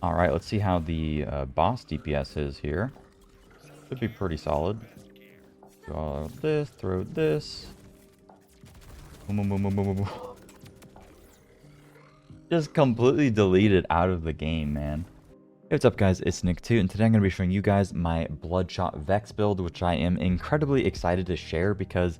Alright, let's see how the boss DPS is here. Should be pretty solid. Draw this, throw this. Boom, boom, boom, boom, boom, boom. Just completely deleted out of the game, man. Hey, what's up guys, it's Nick2, and today I'm going to be showing you guys my Bloodshot Vex build, which I am incredibly excited to share because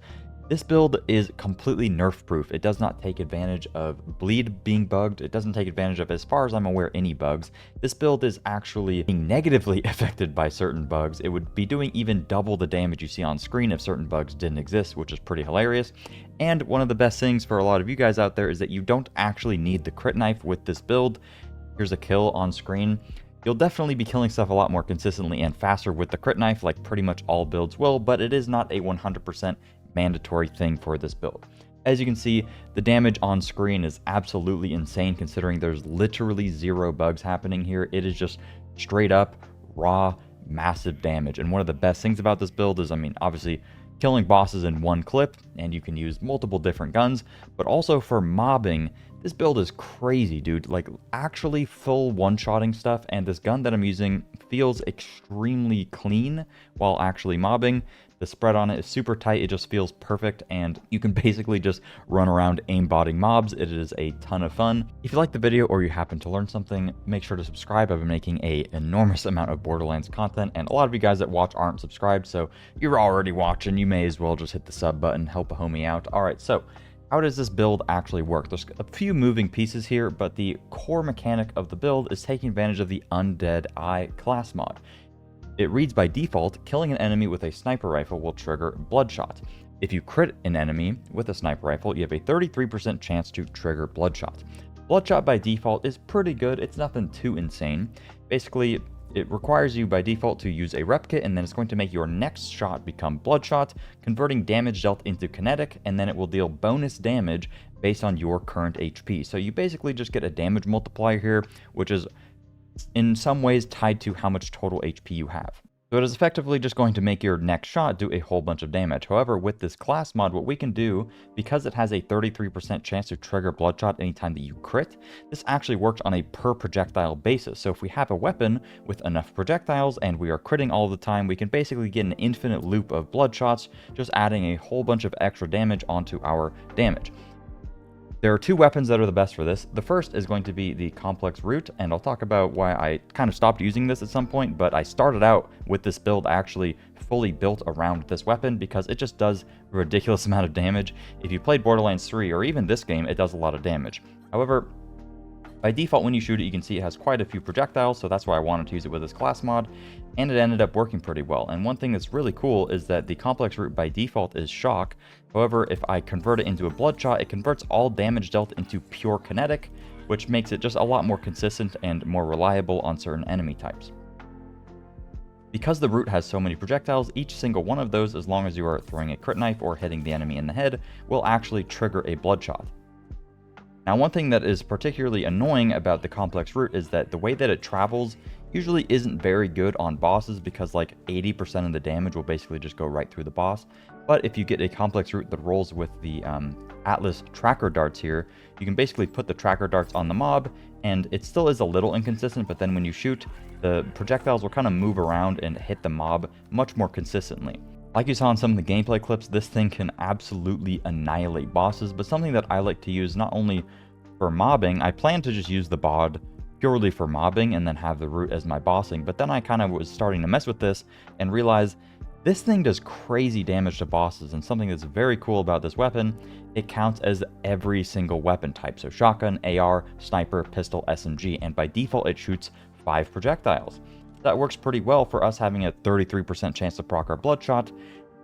this build is completely nerf proof. It does not take advantage of bleed being bugged. It doesn't take advantage of, as far as I'm aware, any bugs. This build is actually being negatively affected by certain bugs. It would be doing even double the damage you see on screen if certain bugs didn't exist, which is pretty hilarious. And one of the best things for a lot of you guys out there is that you don't actually need the crit knife with this build. Here's a kill on screen. You'll definitely be killing stuff a lot more consistently and faster with the crit knife, like pretty much all builds will, but it is not a 100% mandatory thing for this build. As you can see, the damage on screen is absolutely insane considering there's literally zero bugs happening here. It is just straight up, raw, massive damage. And one of the best things about this build is, I mean, obviously, killing bosses in one clip, and you can use multiple different guns, but also for mobbing, this build is crazy, dude. Like, actually full one-shotting stuff, and this gun that I'm using feels extremely clean while actually mobbing. The spread on it is super tight, it just feels perfect, and you can basically just run around aimbotting mobs. It is a ton of fun. If you like the video or you happen to learn something, make sure to subscribe. I've been making an enormous amount of Borderlands content, and a lot of you guys that watch aren't subscribed, so you're already watching. You may as well just hit the sub button, help a homie out. Alright, so how does this build actually work? There's a few moving pieces here, but the core mechanic of the build is taking advantage of the Undead Eye class mod. It reads by default, killing an enemy with a sniper rifle will trigger Bloodshot. If you crit an enemy with a sniper rifle, you have a 33% chance to trigger Bloodshot. Bloodshot by default is pretty good, it's nothing too insane. Basically, it requires you by default to use a Repkit, and then it's going to make your next shot become Bloodshot, converting damage dealt into kinetic, and then it will deal bonus damage based on your current HP. So you basically just get a damage multiplier here, which is in some ways tied to how much total HP you have. So it is effectively just going to make your next shot do a whole bunch of damage. However, with this class mod, what we can do, because it has a 33% chance to trigger Bloodshot anytime that you crit, this actually works on a per projectile basis. So if we have a weapon with enough projectiles and we are critting all the time, we can basically get an infinite loop of Bloodshots, just adding a whole bunch of extra damage onto our damage. There are two weapons that are the best for this. The first is going to be the complex root, and I'll talk about why I kind of stopped using this at some point, but I started out with this build actually fully built around this weapon because it just does a ridiculous amount of damage. If you played Borderlands 3 or even this game, it does a lot of damage. However, by default, when you shoot it, you can see it has quite a few projectiles, so that's why I wanted to use it with this class mod, and it ended up working pretty well. And one thing that's really cool is that the complex root by default is shock. However, if I convert it into a Bloodshot, it converts all damage dealt into pure kinetic, which makes it just a lot more consistent and more reliable on certain enemy types. Because the root has so many projectiles, each single one of those, as long as you are throwing a crit knife or hitting the enemy in the head, will actually trigger a Bloodshot. Now, one thing that is particularly annoying about the complex root is that the way that it travels usually isn't very good on bosses because like 80% of the damage will basically just go right through the boss. But if you get a complex root that rolls with the Atlas tracker darts here, you can basically put the tracker darts on the mob, and it still is a little inconsistent, but then when you shoot, the projectiles will kind of move around and hit the mob much more consistently. Like you saw in some of the gameplay clips, this thing can absolutely annihilate bosses, but something that I like to use not only for mobbing, I plan to just use the bod purely for mobbing and then have the root as my bossing, but then I kind of was starting to mess with this and realized this thing does crazy damage to bosses, and something that's very cool about this weapon, it counts as every single weapon type, so shotgun, AR, sniper, pistol, SMG, and by default it shoots 5 projectiles. That works pretty well for us having a 33% chance to proc our Bloodshot.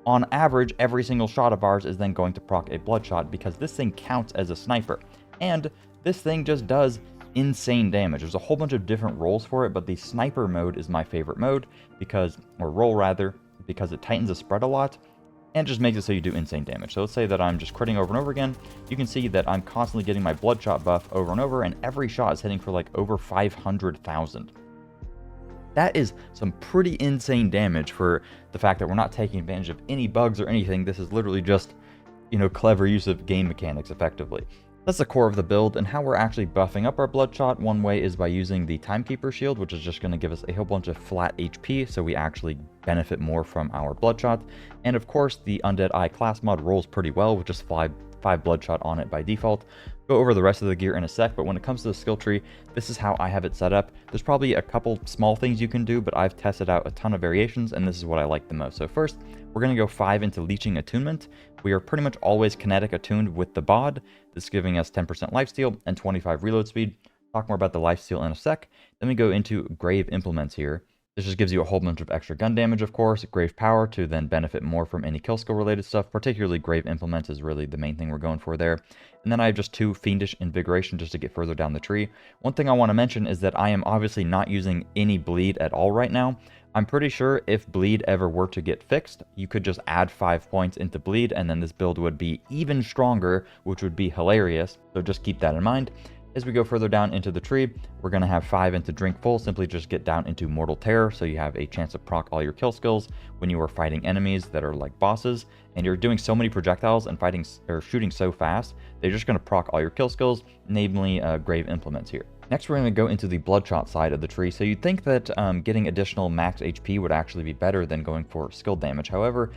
On average, every single shot of ours is then going to proc a Bloodshot because this thing counts as a sniper. And this thing just does insane damage. There's a whole bunch of different roles for it, but the sniper mode is my favorite mode because, or role rather, because it tightens the spread a lot and just makes it so you do insane damage. So let's say that I'm just critting over and over again. You can see that I'm constantly getting my Bloodshot buff over and over, and every shot is hitting for like over 500,000. That is some pretty insane damage for the fact that we're not taking advantage of any bugs or anything. This is literally just, you know, clever use of game mechanics effectively. That's the core of the build, and how we're actually buffing up our Bloodshot. One way is by using the Timekeeper shield, which is just going to give us a whole bunch of flat HP, so we actually benefit more from our Bloodshot. And of course, the Undead Eye class mod rolls pretty well with just 5 Bloodshot on it by default. Go over the rest of the gear in a sec, but when it comes to the skill tree, this is how I have it set up. There's probably a couple small things you can do, but I've tested out a ton of variations, and this is what I like the most. So first, we're going to go 5 into Leeching Attunement. We are pretty much always kinetic attuned with the bod. This is giving us 10% lifesteal and 25 reload speed. Talk more about the lifesteal in a sec. Then we go into Grave Implements here. This just gives you a whole bunch of extra gun damage, of course, Grave Power to then benefit more from any kill skill related stuff. Particularly Grave Implements is really the main thing we're going for there. And then I have just 2 Fiendish Invigoration just to get further down the tree. One thing I want to mention is that I am obviously not using any bleed at all right now. I'm pretty sure if bleed ever were to get fixed, you could just add 5 points into bleed and then this build would be even stronger, which would be hilarious. So just keep that in mind. As we go further down into the tree, we're going to have 5 into Drink Full. Simply just get down into Mortal Terror, so you have a chance to proc all your kill skills when you are fighting enemies that are like bosses. And you're doing so many projectiles and fighting or shooting so fast, they're just going to proc all your kill skills, namely Grave Implements here. Next, we're going to go into the Bloodshot side of the tree. So you'd think that getting additional max HP would actually be better than going for skill damage. However,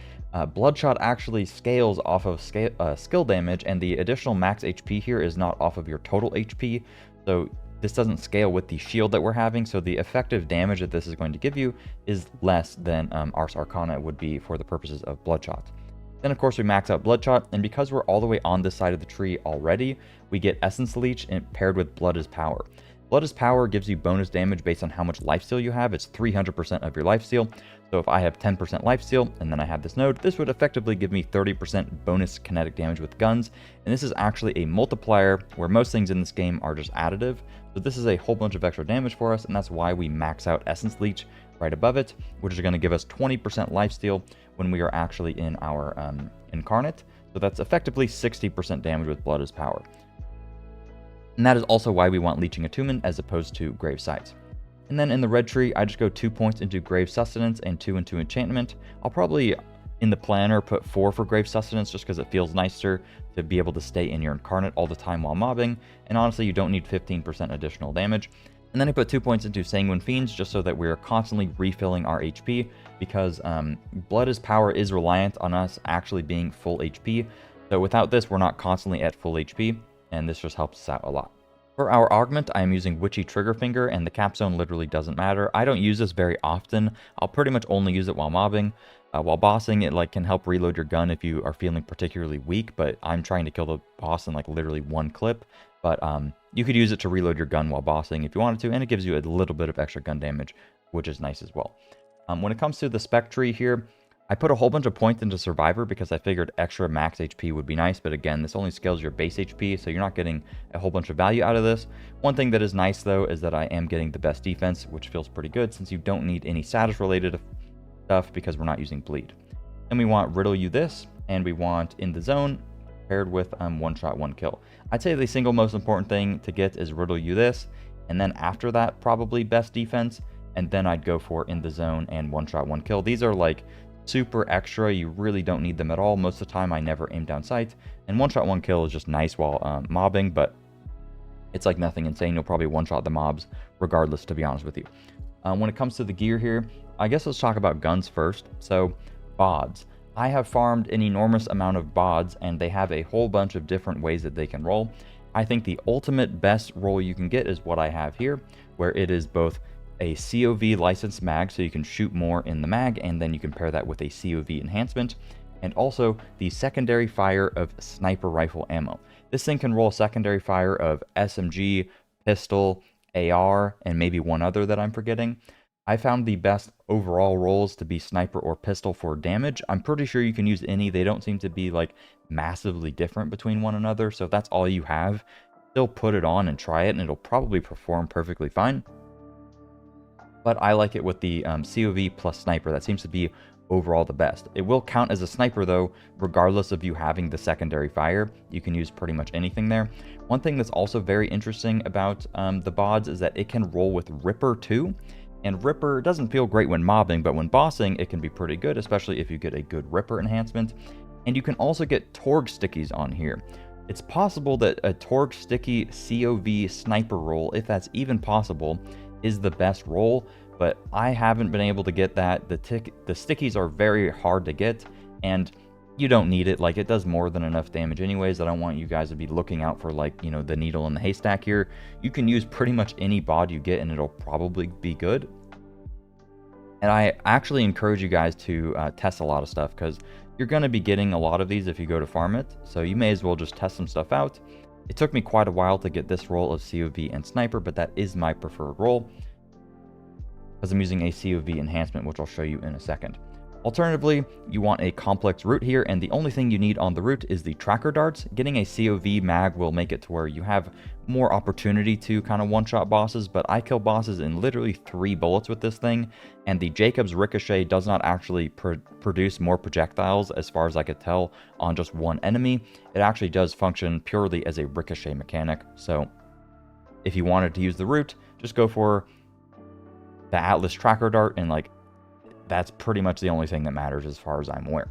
Bloodshot actually scales off of skill damage, and the additional max HP here is not off of your total HP. So this doesn't scale with the shield that we're having. So the effective damage that this is going to give you is less than Ars Arcana would be for the purposes of Bloodshot. Then, of course, we max out Bloodshot, and because we're all the way on this side of the tree already, we get Essence Leech paired with Blood is Power. Blood is Power gives you bonus damage based on how much lifesteal you have. It's 300% of your lifesteal. So if I have 10% lifesteal, and then I have this node, this would effectively give me 30% bonus kinetic damage with guns. And this is actually a multiplier, where most things in this game are just additive. So this is a whole bunch of extra damage for us, and that's why we max out Essence Leech right above it, which is going to give us 20% lifesteal when we are actually in our Incarnate. So that's effectively 60% damage with Blood is Power. And that is also why we want Leeching Attunement as opposed to Grave Sights. And then in the red tree, I just go 2 points into Grave Sustenance and 2 into Enchantment. I'll probably, in the planner, put 4 for Grave Sustenance just because it feels nicer to be able to stay in your Incarnate all the time while mobbing. And honestly, you don't need 15% additional damage. And then I put 2 points into Sanguine Fiends just so that we're constantly refilling our HP, because Blood is Power is reliant on us actually being full HP. So without this, we're not constantly at full HP, and this just helps us out a lot. For our augment, I am using Witchy Triggerfinger, and the capstone literally doesn't matter. I don't use this very often. I'll pretty much only use it while mobbing. While bossing, it can help reload your gun if you are feeling particularly weak, but I'm trying to kill the boss in literally 1 clip. But you could use it to reload your gun while bossing if you wanted to, and it gives you a little bit of extra gun damage, which is nice as well. When it comes to the Spec Tree here, I put a whole bunch of points into Survivor because I figured extra max HP would be nice, but again, this only scales your base HP, so you're not getting a whole bunch of value out of this. One thing that is nice, though, is that I am getting the best defense, which feels pretty good since you don't need any status-related stuff because we're not using bleed. Then we want Riddle You This, and we want In the Zone, paired with One Shot, One Kill. I'd say the single most important thing to get is Riddle You This, and then after that, probably best defense, and then I'd go for In the Zone and One Shot, One Kill. These are super extra. You really don't need them at all. Most of the time I never aim down sight, and One Shot, One Kill is just nice while mobbing, but it's nothing insane. You'll probably one-shot the mobs regardless, to be honest with you. When it comes to the gear here, I guess let's talk about guns first. So bods, I have farmed an enormous amount of bods, and they have a whole bunch of different ways that they can roll. I think the ultimate best roll you can get is what I have here, where it is both a COV licensed mag, so you can shoot more in the mag, and then you can pair that with a COV enhancement, and also the secondary fire of sniper rifle ammo. This thing can roll secondary fire of SMG, pistol, AR, and maybe one other that I'm forgetting. I found the best overall rolls to be sniper or pistol for damage. I'm pretty sure you can use any. They don't seem to be massively different between one another, so if that's all you have, still put it on and try it, and it'll probably perform perfectly fine. But I like it with the COV plus sniper. That seems to be overall the best. It will count as a sniper though, regardless of you having the secondary fire. You can use pretty much anything there. One thing that's also very interesting about the bods is that it can roll with Ripper too. And Ripper doesn't feel great when mobbing, but when bossing, it can be pretty good, especially if you get a good Ripper enhancement. And you can also get Torg stickies on here. It's possible that a torque sticky COV sniper roll, if that's even possible, is the best roll, but I haven't been able to get that. The stickies are very hard to get, and you don't need it. Like, it does more than enough damage anyways. I don't want you guys to be looking out for, like, you know, the needle in the haystack here. You can use pretty much any bod you get and it'll probably be good. And I actually encourage you guys to test a lot of stuff, because you're going to be getting a lot of these if you go to farm it, so you may as well just test some stuff out. It took me quite a while to get this roll of COV and Sniper, but that is my preferred roll, because I'm using a COV enhancement, which I'll show you in a second. Alternatively, you want a complex route here, and the only thing you need on the route is the tracker darts. Getting a COV mag will make it to where you have more opportunity to kind of one-shot bosses, but I kill bosses in literally 3 bullets with this thing, and the Jacob's Ricochet does not actually produce more projectiles, as far as I could tell, on just one enemy. It actually does function purely as a ricochet mechanic, so if you wanted to use the route, just go for the Atlas tracker dart, and like, that's pretty much the only thing that matters as far as I'm aware.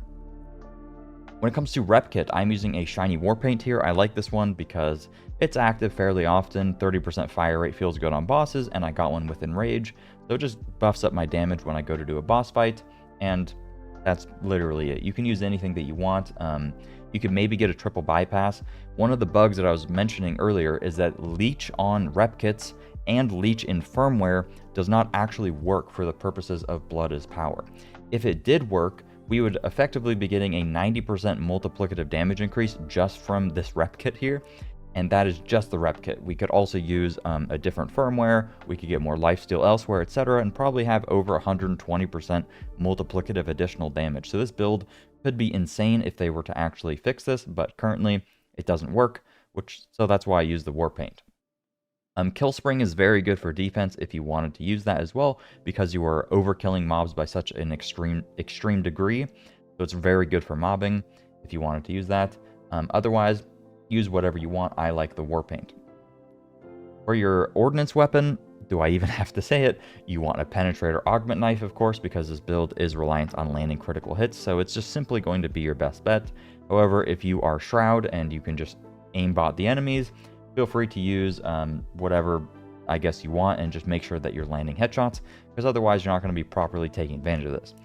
When it comes to Repkit, I'm using a shiny war paint here. I like this one because it's active fairly often. 30% fire rate feels good on bosses, and I got one with Enrage, so it just buffs up my damage when I go to do a boss fight, and that's literally it. You can use anything that you want. You could maybe get a triple bypass. One of the bugs that I was mentioning earlier is that Leech on Repkits and Leech in Firmware does not actually work for the purposes of Blood is Power. If it did work, we would effectively be getting a 90% multiplicative damage increase just from this Repkit here, and that is just the Repkit. We could also use a different firmware, we could get more lifesteal elsewhere, etc., and probably have over 120% multiplicative additional damage. So this build could be insane if they were to actually fix this, but currently it doesn't work, so that's why I use the war paint. Kill Spring is very good for defense if you wanted to use that as well, because you are overkilling mobs by such an extreme degree. So it's very good for mobbing if you wanted to use that. Otherwise, use whatever you want. I like the war paint. For your Ordnance weapon, do I even have to say it? You want a Penetrator Augment Knife, of course, because this build is reliant on landing critical hits, so it's just simply going to be your best bet. However, if you are Shroud and you can just aimbot the enemies, feel free to use whatever I guess you want, and just make sure that you're landing headshots, because otherwise you're not going to be properly taking advantage of this.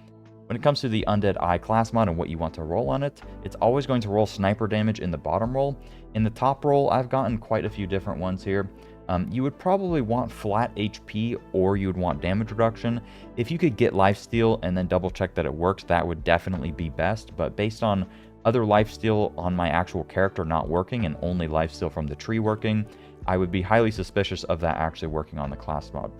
When it comes to the Undead Eye class mod and what you want to roll on it, it's always going to roll sniper damage in the bottom roll. In the top roll, I've gotten quite a few different ones here. You would probably want flat HP, or you would want damage reduction. If you could get lifesteal and then double check that it works, that would definitely be best, but based on other lifesteal on my actual character not working and only lifesteal from the tree working, I would be highly suspicious of that actually working on the class mod.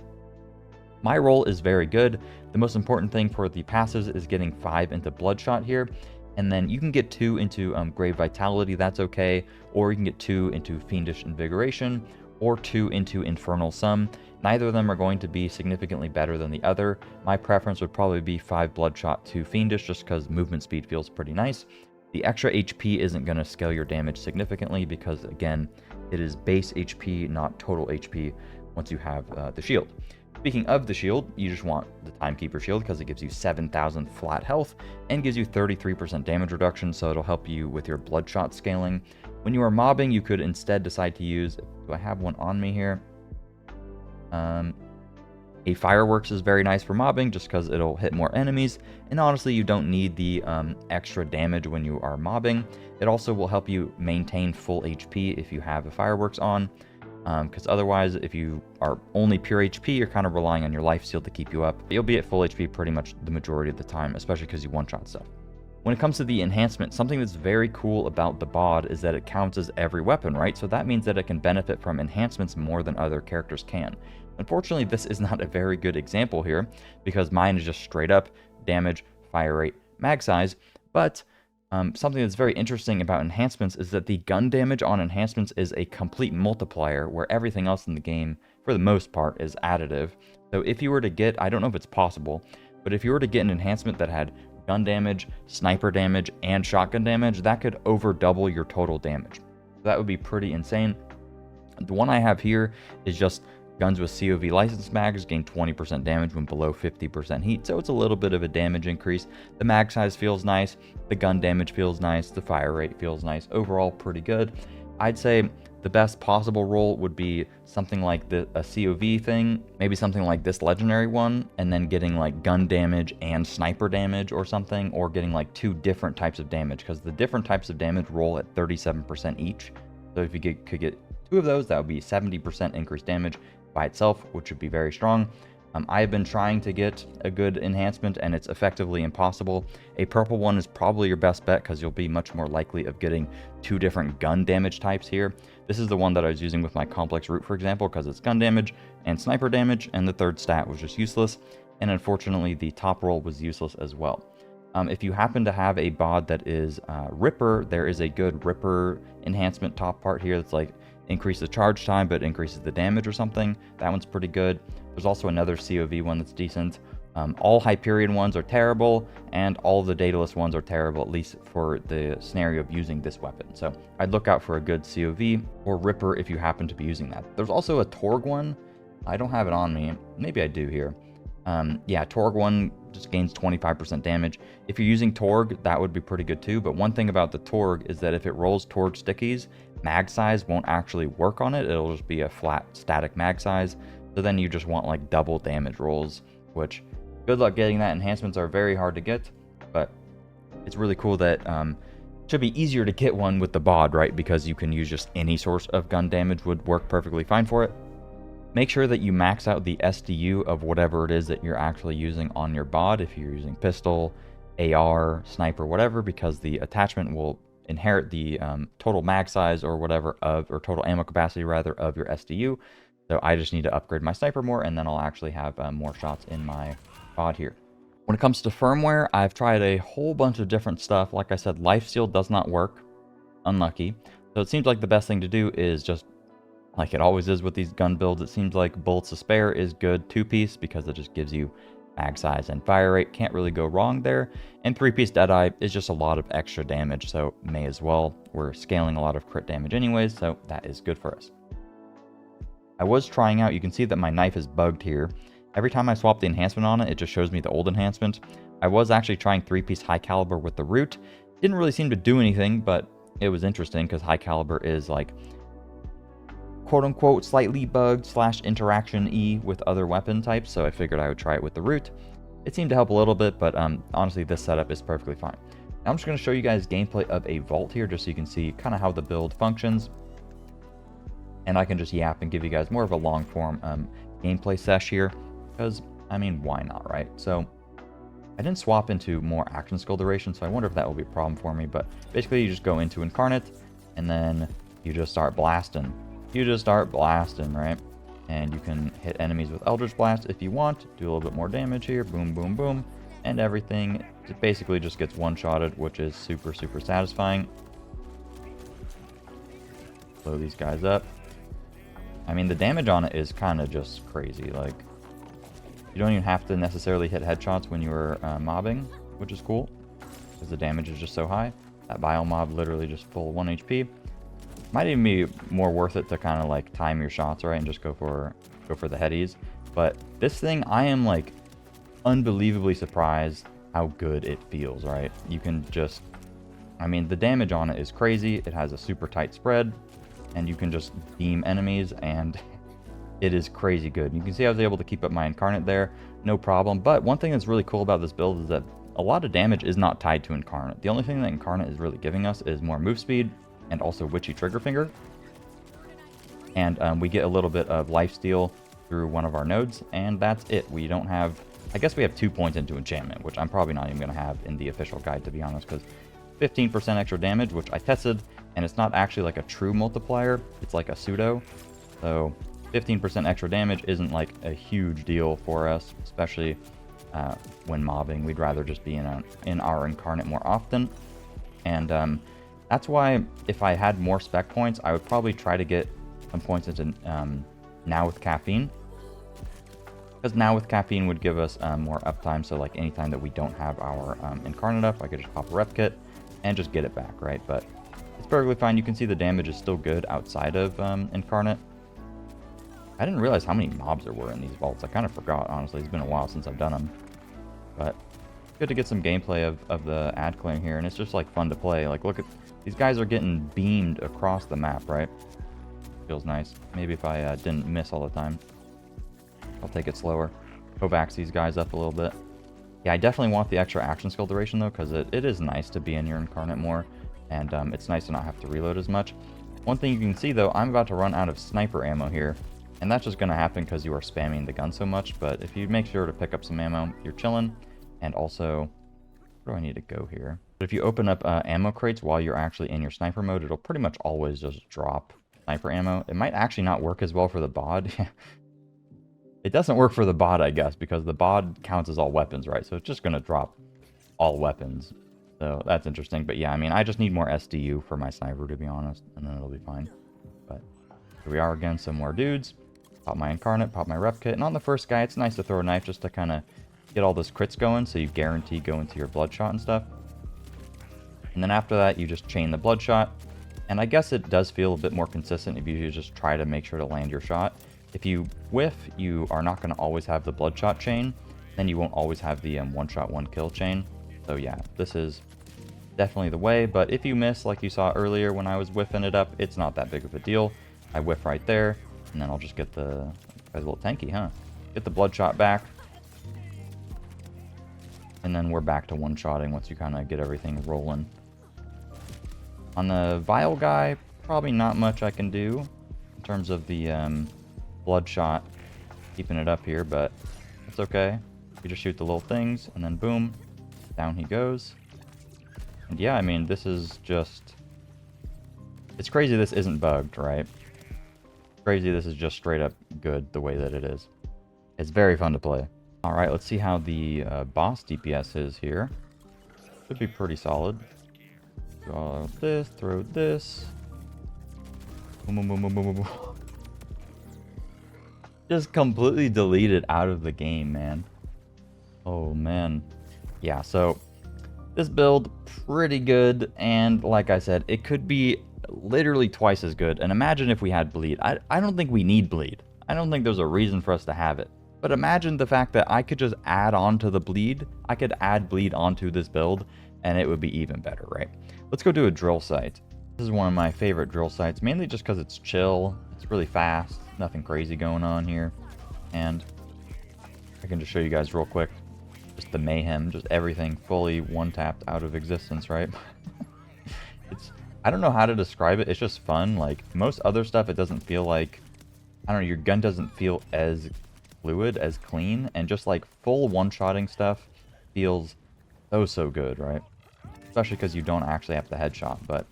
My roll is very good. The most important thing for the passives is getting 5 into Bloodshot here, and then you can get 2 into Grave Vitality, that's okay, or you can get 2 into Fiendish Invigoration, or 2 into Infernal Sum. Neither of them are going to be significantly better than the other. My preference would probably be 5 Bloodshot to Fiendish, just because movement speed feels pretty nice. The extra HP isn't going to scale your damage significantly, because again, it is base HP, not total HP once you have the shield. Speaking of the shield, you just want the Timekeeper shield, because it gives you 7,000 flat health and gives you 33% damage reduction, so it'll help you with your Bloodshot scaling. When you are mobbing, you could instead decide to use, do I have one on me here? A Fireworks is very nice for mobbing, just because it'll hit more enemies, and honestly you don't need the extra damage when you are mobbing. It also will help you maintain full HP if you have a Fireworks on, because otherwise if you are only pure HP, you're kind of relying on your lifesteal to keep you up. You'll be at full HP pretty much the majority of the time, especially because you one-shot stuff. When it comes to the enhancement, something that's very cool about the bod is that it counts as every weapon, right? So that means that it can benefit from enhancements more than other characters can. Unfortunately, this is not a very good example here, because mine is just straight up damage, fire rate, mag size, but something that's very interesting about enhancements is that the gun damage on enhancements is a complete multiplier, where everything else in the game, for the most part, is additive. So if you were to get, I don't know if it's possible, but if you were to get an enhancement that had gun damage, sniper damage, and shotgun damage, that could over double your total damage. So that would be pretty insane. The one I have here is just guns with COV license mags gain 20% damage when below 50% heat, so it's a little bit of a damage increase. The mag size feels nice, the gun damage feels nice, the fire rate feels nice. Overall, pretty good. I'd say the best possible roll would be something like a COV thing, maybe something like this legendary one, and then getting like gun damage and sniper damage or something, or getting like 2 different types of damage, because the different types of damage roll at 37% each. So if you could get 2 of those, that would be 70% increased damage by itself, which would be very strong. I've been trying to get a good enhancement, and it's effectively impossible. A purple one is probably your best bet, because you'll be much more likely of getting 2 different gun damage types here. This is the one that I was using with my complex root, for example, because it's gun damage and sniper damage, and the 3rd stat was just useless. And unfortunately, the top roll was useless as well. If you happen to have a bod that is Ripper, there is a good Ripper enhancement top part here that's like increase the charge time but increases the damage or something. That one's pretty good. There's also another COV one that's decent. All Hyperion ones are terrible, and all the Daedalus ones are terrible, at least for the scenario of using this weapon. So I'd look out for a good COV or Ripper if you happen to be using that. There's also a Torg one. I don't have it on me. Maybe I do here. Yeah, Torg one just gains 25% damage. If you're using Torg, that would be pretty good too. But one thing about the Torg is that if it rolls Torg stickies, mag size won't actually work on it. It'll just be a flat static mag size. So then you just want like double damage rolls, which good luck getting that. Enhancements are very hard to get, but it's really cool that should be easier to get one with the bod, right? Because you can use just any source of gun damage would work perfectly fine for it. Make sure that you max out the SDU of whatever it is that you're actually using on your bod. If you're using pistol, AR, sniper, whatever, because the attachment will inherit the total mag size or whatever or total ammo capacity rather of your SDU. So I just need to upgrade my sniper more, and then I'll actually have more shots in my bod here. When it comes to firmware, I've tried a whole bunch of different stuff. Like I said, lifesteal does not work. Unlucky. So it seems like the best thing to do is just, like it always is with these gun builds, it seems like bullets to spare is good 2-piece, because it just gives you mag size and fire rate. Can't really go wrong there. And 3-piece Deadeye is just a lot of extra damage, so may as well. We're scaling a lot of crit damage anyways, so that is good for us. I was trying out, you can see that my knife is bugged here. Every time I swap the enhancement on it, it just shows me the old enhancement. I was actually trying 3-piece high caliber with the root. Didn't really seem to do anything, but it was interesting because high caliber is like quote unquote slightly bugged / interaction E with other weapon types, so I figured I would try it with the root. It seemed to help a little bit, but honestly this setup is perfectly fine. Now I'm just going to show you guys gameplay of a vault here, just so you can see kind of how the build functions. And I can just yap and give you guys more of a long form gameplay sesh here, because I mean, why not, right? So I didn't swap into more action skill duration, so I wonder if that will be a problem for me. But basically you just go into Incarnate and then you just start blasting. Right? And you can hit enemies with Eldritch Blast if you want. Do a little bit more damage here. Boom, boom, boom. And everything basically just gets one-shotted, which is super, super satisfying. Blow these guys up. I mean, the damage on it is kind of just crazy. Like, you don't even have to necessarily hit headshots when you're mobbing, which is cool, because the damage is just so high. That bio mob literally just full 1 HP. Might even be more worth it to kind of like time your shots, right, and just go for the headies. But this thing, I am like unbelievably surprised how good it feels, right? You can just, I mean, the damage on it is crazy. It has a super tight spread, and you can just beam enemies, and it is crazy good. You can see I was able to keep up my Incarnate there, no problem. But one thing that's really cool about this build is that a lot of damage is not tied to Incarnate. The only thing that Incarnate is really giving us is more move speed and also Witchy Trigger Finger. And we get a little bit of lifesteal through one of our nodes, and that's it. We don't have, I guess we have 2 points into enchantment, which I'm probably not even going to have in the official guide, to be honest, because 15% extra damage, which I tested, and it's not actually like a true multiplier, it's like a pseudo. So 15% extra damage isn't like a huge deal for us, especially when mobbing. We'd rather just be in our Incarnate more often. And that's why if I had more spec points, I would probably try to get some points into Now with Caffeine. Because Now with Caffeine would give us more uptime, so like anytime that we don't have our Incarnate up, I could just pop a Repkit and just get it back, right? But it's perfectly fine. You can see the damage is still good outside of Incarnate. I didn't realize how many mobs there were in these vaults. I kind of forgot, honestly. It's been a while since I've done them. But good to get some gameplay of the ad clearing here, and it's just like fun to play. Like, look These guys are getting beamed across the map, right? Feels nice. Maybe if I didn't miss all the time. I'll take it slower. Kovacs these guys up a little bit. Yeah, I definitely want the extra action skill duration, though, because it is nice to be in your incarnate more. And it's nice to not have to reload as much. One thing you can see, though, I'm about to run out of sniper ammo here. And that's just going to happen because you are spamming the gun so much. But if you make sure to pick up some ammo, you're chilling. And also, where do I need to go here? But if you open up ammo crates while you're actually in your sniper mode, it'll pretty much always just drop sniper ammo. It might actually not work as well for the bod. It doesn't work for the bod, I guess, because the bod counts as all weapons, right? So it's just going to drop all weapons. So that's interesting. But yeah, I mean, I just need more SDU for my sniper, to be honest, and then it'll be fine. But here we are again, some more dudes. Pop my incarnate, pop my Repkit. And on the first guy, it's nice to throw a knife just to kind of get all those crits going, so you guarantee go into your bloodshot and stuff. And then after that, you just chain the bloodshot. And I guess it does feel a bit more consistent if you just try to make sure to land your shot. If you whiff, you are not going to always have the bloodshot chain. Then you won't always have the one-shot, one-kill chain. So yeah, this is definitely the way. But if you miss, like you saw earlier when I was whiffing it up, it's not that big of a deal. I whiff right there, and then I'll just get the... Guy's a little tanky, huh? Get the bloodshot back. And then we're back to one-shotting once you kind of get everything rolling. On the vial guy, probably not much I can do in terms of the bloodshot, keeping it up here, but it's okay. You just shoot the little things, and then boom, down he goes. And yeah, I mean, this is just... It's crazy this isn't bugged, right? Crazy this is just straight up good the way that it is. It's very fun to play. Alright, let's see how the boss DPS is here. Should be pretty solid. Draw this, throw this. Boom, boom, boom, boom, boom, boom. Just completely deleted out of the game, man. Oh, man. Yeah, so this build, pretty good. And like I said, it could be literally twice as good. And imagine if we had bleed. I don't think we need bleed. I don't think there's a reason for us to have it. But imagine the fact that I could just add on to the bleed. I could add bleed onto this build, and it would be even better, right? Let's go to a drill site. This is one of my favorite drill sites, mainly just because it's chill. It's really fast. Nothing crazy going on here. And I can just show you guys real quick. Just the mayhem, just everything fully one-tapped out of existence, right? I don't know how to describe it. It's just fun. Like most other stuff, it doesn't feel like, I don't know, your gun doesn't feel as fluid, as clean, and just like full one-shotting stuff feels so good, right? Especially because you don't actually have the headshot, but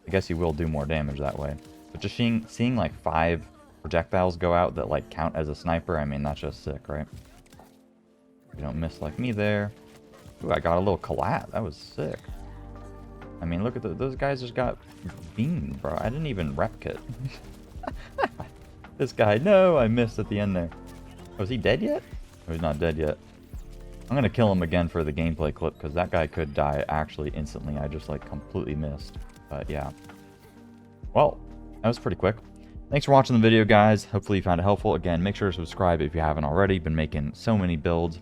I guess you will do more damage that way. But just seeing like 5 projectiles go out that like count as a sniper, I mean, that's just sick, right? You don't miss like me there. Ooh, I got a little collat. That was sick. I mean, look at those guys just got beamed, bro. I didn't even Repkit. This guy, no, I missed at the end there. Oh, is he dead yet? Oh, he's not dead yet. I'm gonna kill him again for the gameplay clip because that guy could die actually instantly. I just like completely missed. But yeah. Well, that was pretty quick. Thanks for watching the video, guys. Hopefully you found it helpful. Again, make sure to subscribe if you haven't already. Been making so many builds.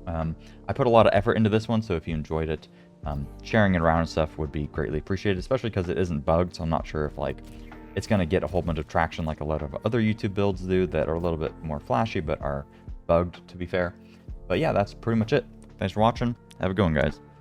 I put a lot of effort into this one, so if you enjoyed it, sharing it around and stuff would be greatly appreciated, especially because it isn't bugged, so I'm not sure if like it's going to get a whole bunch of traction like a lot of other YouTube builds do that are a little bit more flashy but are bugged, to be fair. But yeah, that's pretty much it. Thanks for watching. Have a good one, guys.